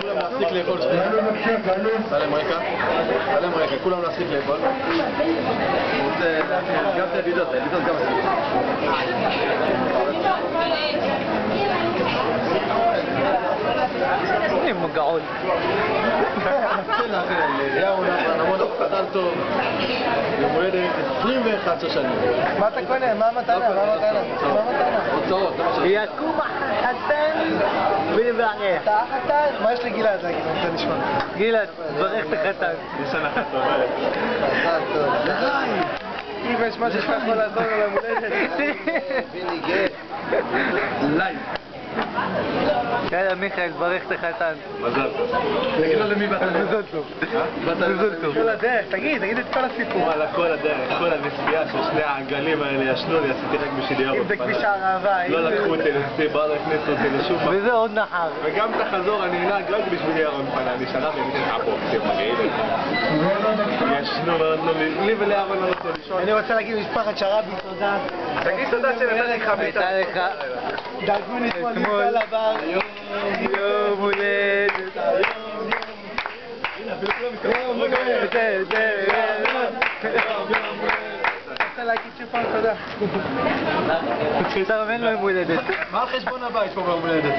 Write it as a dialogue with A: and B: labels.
A: כולם להפסיק לאכול שנייה. תעלם רקע, כולם להפסיק לאכול. הוא רוצה גם את הבידות גם עשיתי.
B: אני מגעול.
A: אליהו נמון חתן טוב, יום הולדת 21 שנים.
C: מה אתה קונה? מה המתנה?
A: הוצאות, זה מה ש...
B: יקום החתן ולברך.
C: אתה החתן? מה יש לגלעד להגיד? אני רוצה לשמוע.
B: גלעד, ברך את החתן.
A: יש שנה טובה.
C: חתן טוב. אם יש משהו שאתה יכול לעזור על המולדת. ביני גט.
A: לייב.
B: יאללה מיכאל, ברך את החתן.
A: מזל טוב. תגיד לו למי באת לדרך.
B: מזל טוב.
A: מזל טוב.
C: כל הדרך, תגיד את כל הסיפור.
A: וואלה, כל הדרך, כל הנסיעה של שני העגלים האלה ישנו לי, עשיתי רק בשביל ירוק.
C: אם זה כביש הערבה.
A: לא לקחו אותי לנסיעה, לא הכניסו אותי לשום פעם.
B: וזה עוד נחר.
A: וגם את החזור אני אנהג רק בשביל ירון פנה, אני שנה ואני פה, קצת מגעיל. ישנו, לא נתנו לי ולירון לא נתנו לישון.
C: אני רוצה להגיד למשפחת שרבי תודה.
A: תגיד תודה שנתן לך מיטה.
B: הייתה לך
C: דאגו לי אתמול מיטה לבר.
B: יום הולדת.
C: רוצה להגיד שפעם תודה.
B: תרמן לו יום הולדת.
A: מה על חשבון הבית פה ביום הולדת?